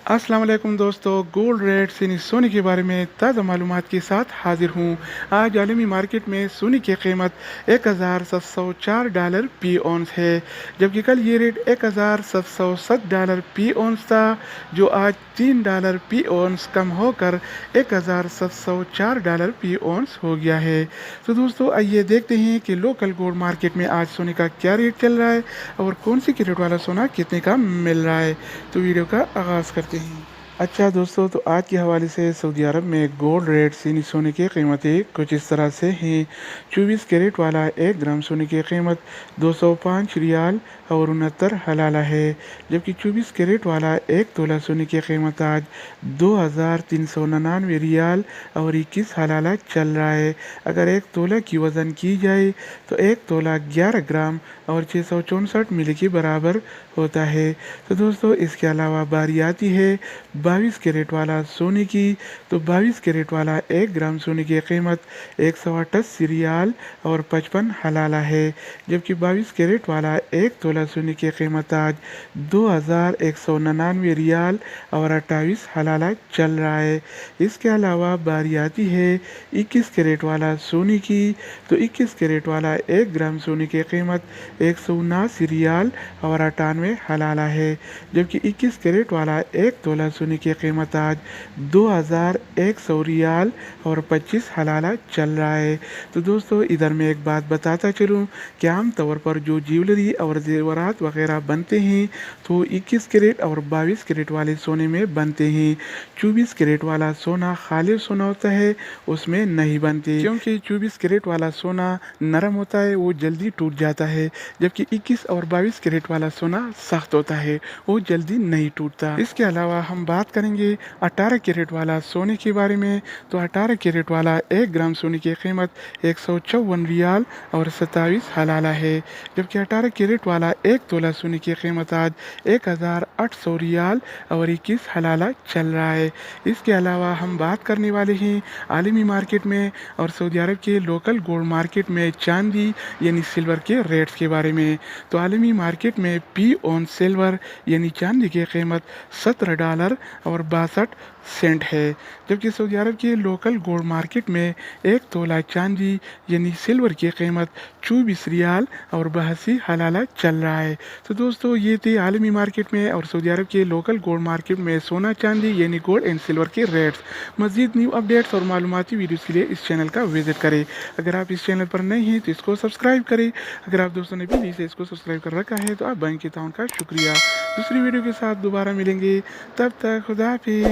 अस्सलाम वालेकुम दोस्तों, गोल्ड रेट्स यानी सोने के बारे में ताज़ा मालूमात के साथ हाजिर हूँ। आज आलमी मार्केट में सोने की कीमत $1704 पी औंस है, जबकि कल ये रेट $1707 पी औंस था, जो आज $3 पी औंस कम होकर $1704 पी औंस हो गया है। तो दोस्तों, आइए देखते हैं कि लोकल गोल्ड मार्केट में आज सोने का क्या रेट चल रहा है और कौन सी कैरेट वाला सोना कितने का मिल रहा है। तो वीडियो का आगाज़ करते हैं। अच्छा दोस्तों, तो आज के हवाले से सऊदी अरब में गोल्ड रेट यानी सोने की कीमतें कुछ इस तरह से हैं। 24 कैरेट वाला 1 ग्राम सोने की कीमत 205 रियाल और 69 हलाला है, जबकि 24 कैरेट वाला 1 तोला सोने की कीमत आज 2399 रियाल और 21 हलाला चल रहा है। अगर 1 तोला की वज़न की जाए तो 1 तोला 11 ग्राम और 664 मिली के बराबर होता है। तो दोस्तों, इसके अलावा बारी आती है 22 कैरेट वाला सोने की। तो 22 कैरेट वाला 1 ग्राम सोने की कीमत 188 रियाल और 55 हलाला है, जबकि 22 कैरेट वाला 1 तोला सोने की कीमत आज 2199 रियाल और 28 हलाला चल रहा है। इसके अलावा बारी आती है 21 कैरेट वाला सोने की। तो 21 कैरेट वाला 1 ग्राम सोने की कीमत 179 रियाल और 98 हलाला है, जबकि 21 कैरेट वाला 1 तोला सोने की कीमत आज 2100 रियाल और 25 हलाला चल रहा है। तो दोस्तों, इधर मैं एक बात बताता चलूँ कि आम तौर पर जो ज्वेलरी और जेवरात वगैरह बनते हैं तो 21 कैरेट और 22 कैरेट वाले सोने में बनते हैं। 24 कैरेट वाला सोना खालिश सोना होता है, उसमें नहीं बनते, क्योंकि 24 कैरेट वाला सोना नरम होता है, वो जल्दी टूट जाता है, जबकि 21 और 22 कैरेट वाला सोना सख्त होता है, वो जल्दी नहीं टूटता। इसके अलावा हम बात करेंगे 18 कैरेट वाला सोने के बारे में। तो 18 कैरेट वाला 1 ग्राम सोने की कीमत 154 रियाल और 27 हलाला है, जबकि 18 कैरेट वाला 1 तोला सोने की कीमत आज 1800 रियाल और 21 हलाला चल रहा है। इसके अलावा हम बात करने वाले हैं आलमी मार्केट में और सऊदी अरब के लोकल गोल्ड मार्केट में चांदी यानी सिल्वर के रेट्स के बारे में। तो आलमी मार्केट में पी ऑन सिल्वर यानी चांदी की कीमत $17 और 62 सेंट है, जबकि सऊदी अरब के लोकल गोल्ड मार्केट में 1 तोला चांदी यानी सिल्वर की कीमत 24 रियाल और 82 हलाला चल रहा है। तो दोस्तों, ये थे आलमी मार्केट में और सऊदी अरब के लोकल गोल्ड मार्केट में सोना चांदी यानी गोल्ड एंड सिल्वर के रेट्स। मज़ीद न्यू अपडेट्स और मालूमाती वीडियोज़ के लिए इस चैनल का विजिट करें। अगर आप इस चैनल पर नए हैं तो इसको सब्सक्राइब करें। अगर आप दोस्तों ने भी इसे इसको सब्सक्राइब कर रखा है तो आप बैंक के ताउन का शुक्रिया। दूसरी वीडियो के साथ दोबारा मिलेंगे, तब तक खुदा हाफिज़।